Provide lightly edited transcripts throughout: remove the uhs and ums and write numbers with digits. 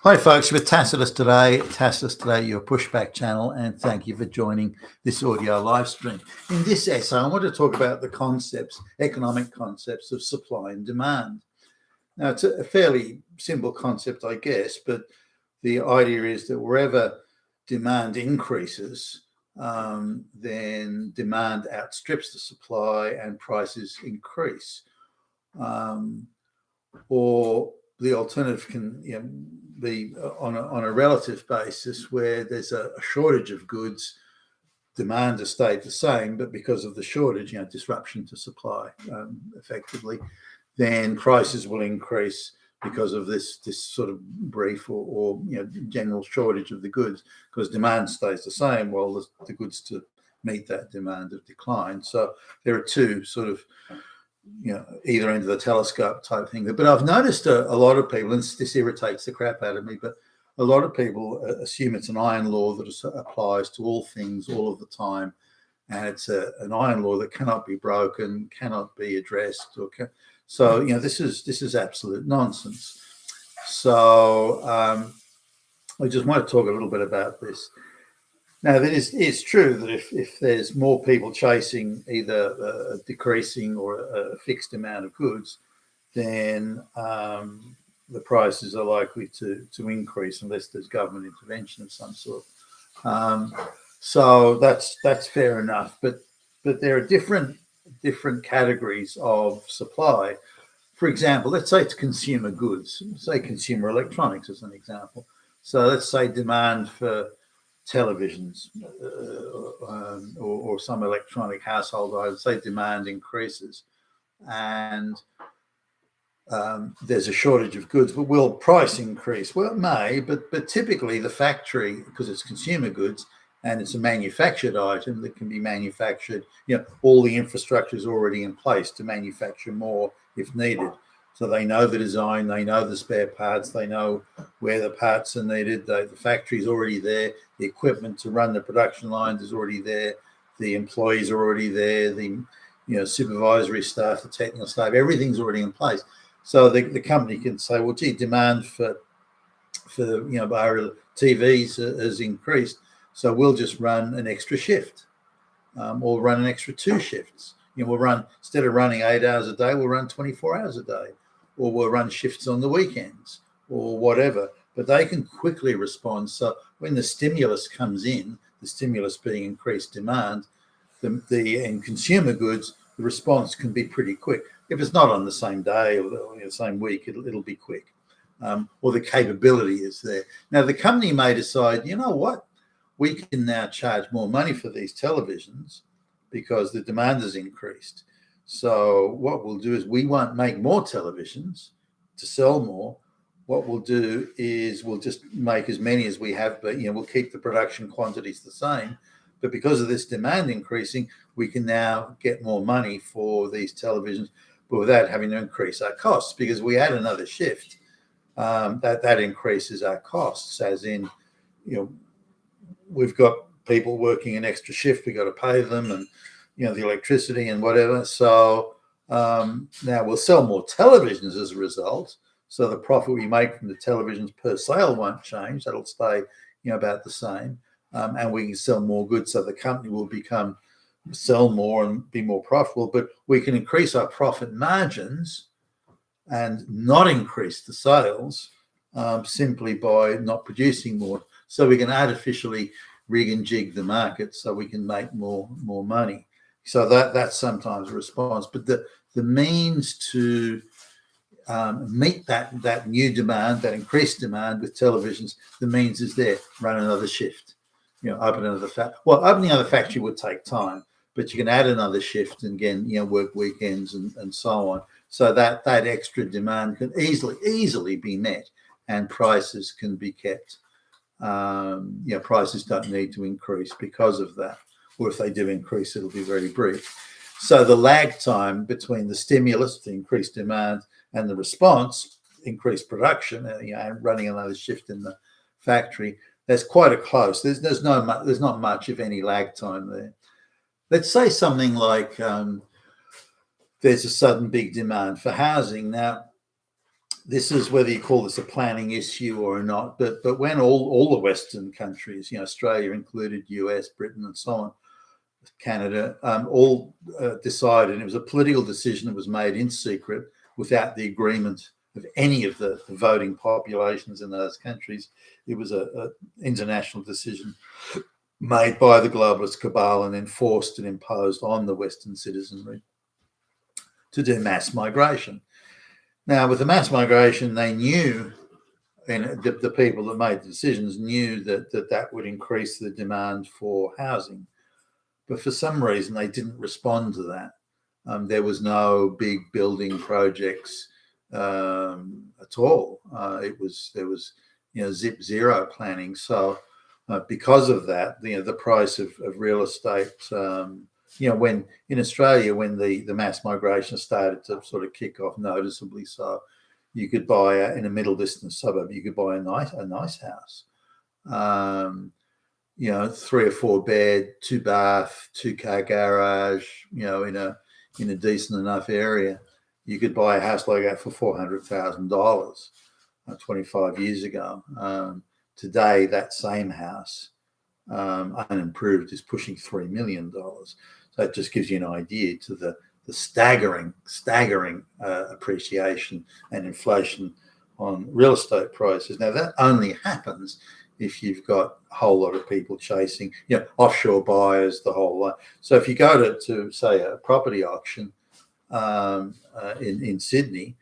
Hi, folks, with Tacitus Today. Tacitus Today, your pushback channel, and thank you for joining this audio live stream. In this essay, I want to talk about the concepts, economic concepts of supply and demand. Now, it's a fairly simple concept, I guess, but the idea is that wherever demand increases, then demand outstrips the supply and prices increase. Or the alternative can be on a relative basis where there's a shortage of goods, demand has stayed the same, but because of the shortage, disruption to supply, effectively, then prices will increase because of this sort of brief or general shortage of the goods, because demand stays the same while the goods to meet that demand have declined. So there are two sort of either end of the telescope type thing. But I've noticed a lot of people, and this irritates the crap out of me, but a lot of people assume it's an iron law that applies to all things all of the time. And it's an iron law that cannot be broken, cannot be addressed. So this is absolute nonsense. So I just want to talk a little bit about this. Now, it's true that if there's more people chasing either a decreasing or a fixed amount of goods, then the prices are likely to increase unless there's government intervention of some sort. So that's fair enough. But there are different categories of supply. For example, let's say it's consumer goods, say consumer electronics as an example. So let's say demand for televisions or some electronic household items, say demand increases and there's a shortage of goods, but will price increase? Well, it may, but typically the factory, because it's consumer goods and it's a manufactured item that can be manufactured, all the infrastructure is already in place to manufacture more if needed. So they know the design, they know the spare parts, they know where the parts are needed. The factory is already there. The equipment to run the production lines is already there. The employees are already there. The supervisory staff, the technical staff, everything's already in place. So the company can say, well, gee, demand for TVs has increased, so we'll just run an extra shift, or run an extra 2 shifts. We'll run, instead of running 8 hours a day, we'll run 24 hours a day, or we'll run shifts on the weekends or whatever. But they can quickly respond. So when the stimulus comes in, the stimulus being increased demand, in consumer goods, the response can be pretty quick. If it's not on the same day or the same week, it'll be quick, or the capability is there. Now, the company may decide, you know what, we can now charge more money for these televisions because the demand has increased. So what we'll do is we won't make more televisions to sell more. What we'll do is we'll just make as many as we have, but we'll keep the production quantities the same. But because of this demand increasing, we can now get more money for these televisions, but without having to increase our costs, because we add another shift, that increases our costs, as in, we've got people working an extra shift, we've got to pay them, and the electricity and whatever. So now we'll sell more televisions as a result. So the profit we make from the televisions per sale won't change. That'll stay about the same. And we can sell more goods, so the company will sell more and be more profitable. But we can increase our profit margins and not increase the sales simply by not producing more. So we can artificially rig and jig the market so we can make more money. So that's sometimes a response. But the means to meet that new demand, that increased demand with televisions, the means is there. Run another shift. Open another factory. Well, opening another factory would take time, but you can add another shift and again, work weekends and so on. So that extra demand can easily be met, and prices can be kept. Prices don't need to increase because of that, or if they do increase, it'll be very brief. So the lag time between the stimulus, the increased demand, and the response, increased production, running another shift in the factory, there's quite a close. There's not much, if any, lag time there. Let's say something like there's a sudden big demand for housing. Now, this is whether you call this a planning issue or not, but when all the Western countries, Australia included, US, Britain, and so on, Canada, all decided, and it was a political decision that was made in secret without the agreement of any of the voting populations in those countries. It was an international decision made by the globalist cabal and enforced and imposed on the Western citizenry to do mass migration. Now, with the mass migration, they knew, and the people that made the decisions knew that would increase the demand for housing. But for some reason, they didn't respond to that. There was no big building projects at all. There was zip zero planning. So because of that, the price of real estate, when in Australia, when the mass migration started to sort of kick off noticeably, so you could buy in a middle distance suburb, you could buy a nice house. 3 or 4 bed, 2 bath, 2-car garage, in a decent enough area. You could buy a house like that for $400,000 25 years ago. Today, that same house, unimproved, is pushing $3 million. So that just gives you an idea to the staggering appreciation and inflation on real estate prices. Now, that only happens if you've got a whole lot of people chasing, offshore buyers, the whole lot. So if you go to say a property auction in Sydney,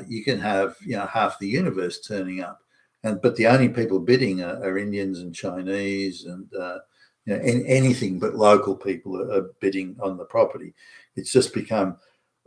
you can have half the universe turning up, but the only people bidding are Indians and Chinese and anything but local people are bidding on the property. It's just become,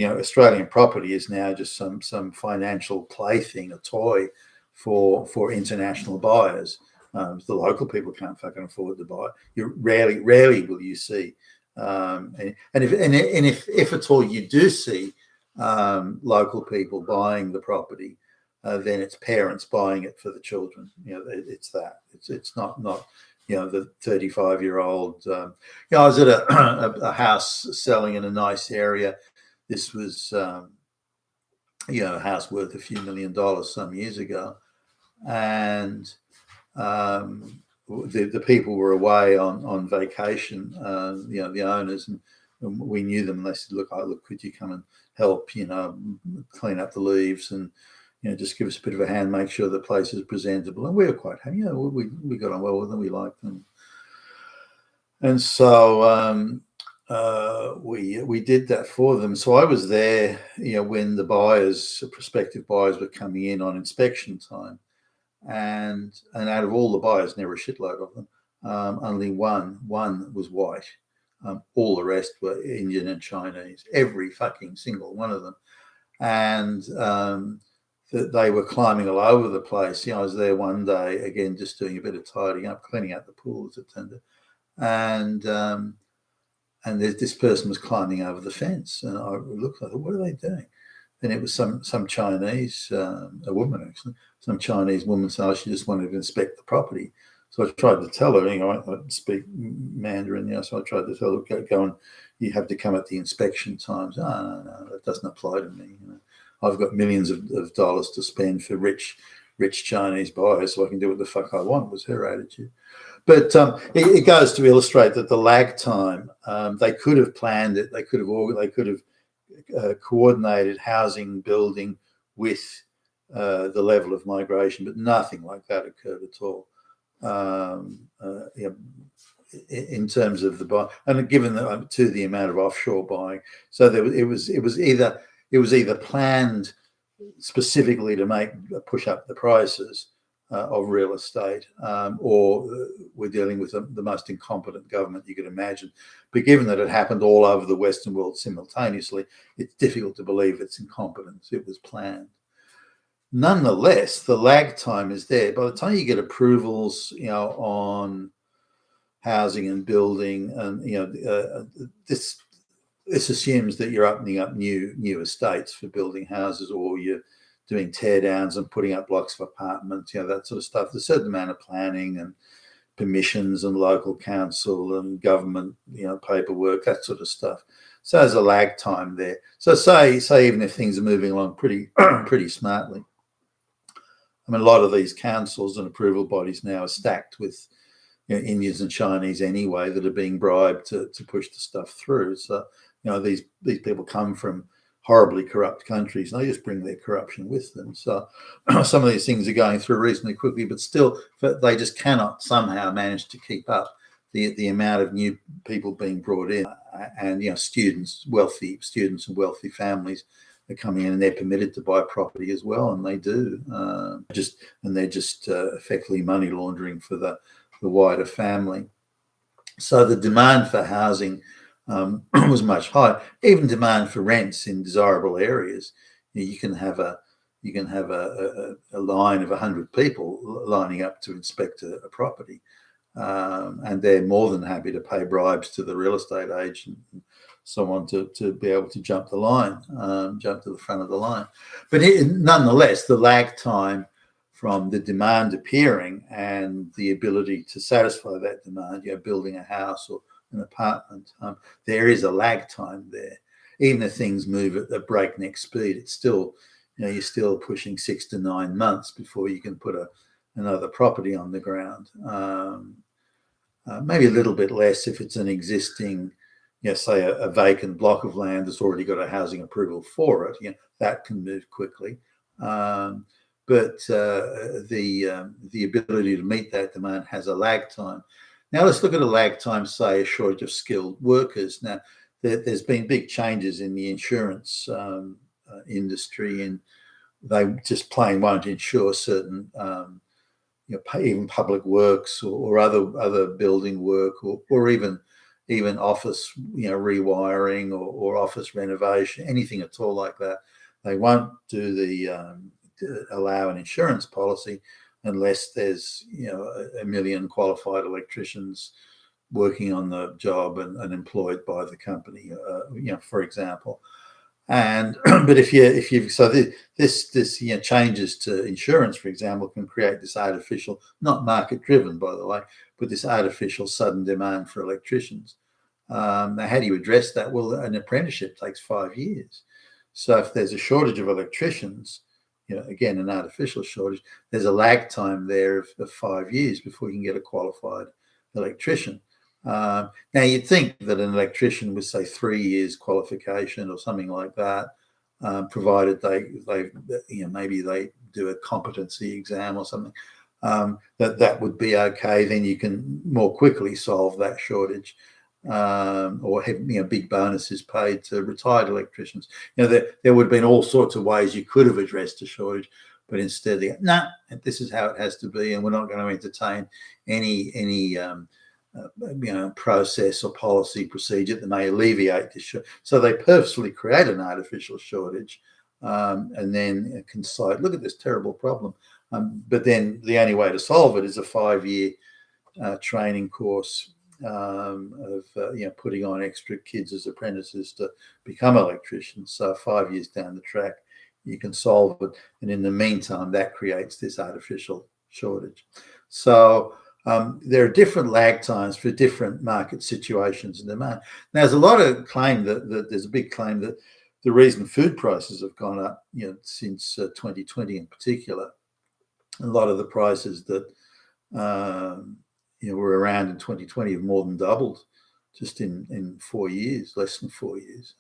Australian property is now just some financial plaything, a toy for international buyers. The local people can't fucking afford to buy. You rarely will you see, and if at all you do see local people buying the property, then it's parents buying it for the children. It's that. It's not the 35-year-old. I was at a house selling in a nice area. This was a house worth a few $1 million some years ago, and the people were away on vacation, the owners, and we knew them, and they said, look, could you come and help, clean up the leaves and, just give us a bit of a hand, make sure the place is presentable. And we were quite happy. We got on well with them. We liked them. And so we did that for them. So I was there, when the prospective buyers were coming in on inspection time. And out of all the buyers, never a shitload of them, only one was white. All the rest were Indian and Chinese, every fucking single one of them. And they were climbing all over the place. I was there one day, again, just doing a bit of tidying up, cleaning out the pool, as it turned out. And this person was climbing over the fence. And I looked, I thought, what are they doing? And it was some Chinese, a woman actually, some Chinese woman said she just wanted to inspect the property. So I tried to tell her, I speak Mandarin, so I tried to tell her, go and you have to come at the inspection times. No, that doesn't apply to me. I've got millions of dollars to spend for rich Chinese buyers, so I can do what the fuck I want, was her attitude. But it goes to illustrate that the lag time, they could have planned it, they could have coordinated housing building with the level of migration, but nothing like that occurred at all. In terms of the buy, and given the amount of offshore buying, so it was either planned specifically to push up the prices of real estate, or we're dealing with the most incompetent government you could imagine. But given that it happened all over the Western world simultaneously, it's difficult to believe it's incompetence. It was planned. Nonetheless, the lag time is there. By the time you get approvals, on housing and building, and this assumes that you're opening up new estates for building houses, or you're doing tear downs and putting up blocks of apartments, that sort of stuff. There's a certain amount of planning and permissions and local council and government, paperwork, that sort of stuff. So there's a lag time there. So say even if things are moving along pretty pretty smartly, I mean, a lot of these councils and approval bodies now are stacked with Indians and Chinese anyway that are being bribed to push the stuff through. So these people come from horribly corrupt countries, and they just bring their corruption with them. So some of these things are going through reasonably quickly, but still they just cannot somehow manage to keep up the amount of new people being brought in, and wealthy students and wealthy families are coming in, and they're permitted to buy property as well, and they do. They're just effectively money laundering for the wider family. So the demand for housing was much higher. Even demand for rents in desirable areas. You can have a line of 100 people lining up to inspect a property, and they're more than happy to pay bribes to the real estate agent and so on to be able to jump the line, jump to the front of the line. But nonetheless, the lag time from the demand appearing and the ability to satisfy that demand, building a house or an apartment, there is a lag time there. Even if things move at breakneck speed, it's still, you're still pushing 6 to 9 months before you can put another property on the ground. Maybe a little bit less if it's an existing, say a vacant block of land that's already got a housing approval for it. That can move quickly. But the ability to meet that demand has a lag time. Now let's look at a lag time, say a shortage of skilled workers. Now there's been big changes in the insurance industry, and they just plain won't insure certain, even public works or other building work or even office, rewiring or office renovation, anything at all like that. They won't do allow an insurance policy unless there's 1 million qualified electricians working on the job and employed by the company, for example. And but if you so this changes to insurance, for example, can create this artificial, not market driven by the way, but this artificial sudden demand for electricians. Now how do you address that? Well, an apprenticeship takes 5 years. So if there's a shortage of electricians, again, an artificial shortage, there's a lag time there of 5 years before you can get a qualified electrician. Now, you'd think that an electrician with, say, 3 years qualification or something like that, provided they maybe they do a competency exam or something, that would be okay. Then you can more quickly solve that shortage, or have big bonuses paid to retired electricians. There would have been all sorts of ways you could have addressed a shortage, but instead they go, this is how it has to be, and we're not going to entertain any process or policy procedure that may alleviate this. So they purposely create an artificial shortage, and then can cite, look at this terrible problem. But then the only way to solve it is a 5-year training course of putting on extra kids as apprentices to become electricians. So 5 years down the track, you can solve it, and in the meantime, that creates this artificial shortage. So there are different lag times for different market situations and demand. Now, there's a lot of claim that there's a big claim that the reason food prices have gone up, since 2020 in particular, a lot of the prices that were around in 2020 have more than doubled just in 4 years, less than 4 years.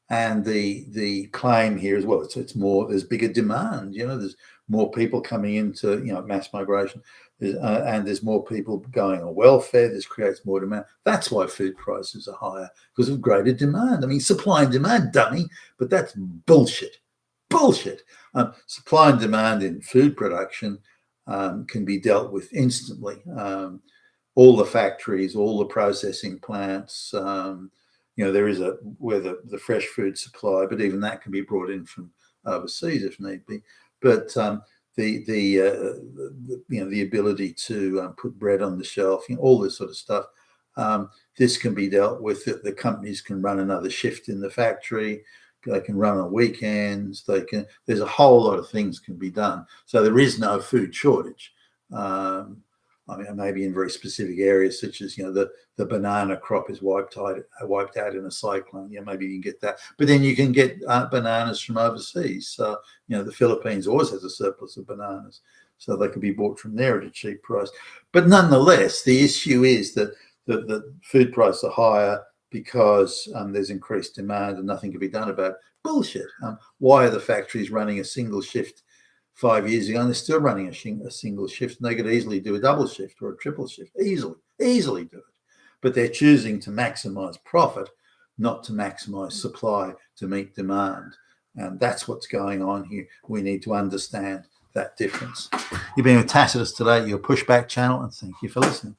And the claim here as well, it's more, there's bigger demand. There's more people coming into mass migration, and there's more people going on welfare. This creates more demand. That's why food prices are higher, because of greater demand. I mean, supply and demand, dummy, but that's bullshit. Supply and demand in food production can be dealt with instantly. All the factories, all the processing plants, there is where the fresh food supply, but even that can be brought in from overseas if need be. But the ability to put bread on the shelf, all this sort of stuff, this can be dealt with. The companies can run another shift in the factory. They can run on weekends. There's a whole lot of things can be done. So there is no food shortage. I mean, maybe in very specific areas, such as, the banana crop is wiped out in a cyclone. Maybe you can get that. But then you can get bananas from overseas. So, the Philippines always has a surplus of bananas. So they could be bought from there at a cheap price. But nonetheless, the issue is that the food prices are higher because there's increased demand and nothing can be done about it. Bullshit. Why are the factories running a single shift 5 years ago, and they're still running a single shift, and they could easily do a double shift or a triple shift, easily do it. But they're choosing to maximize profit, not to maximize supply to meet demand. And that's what's going on here. We need to understand that difference. You've been with Tacitus today, your Pushback channel, and thank you for listening.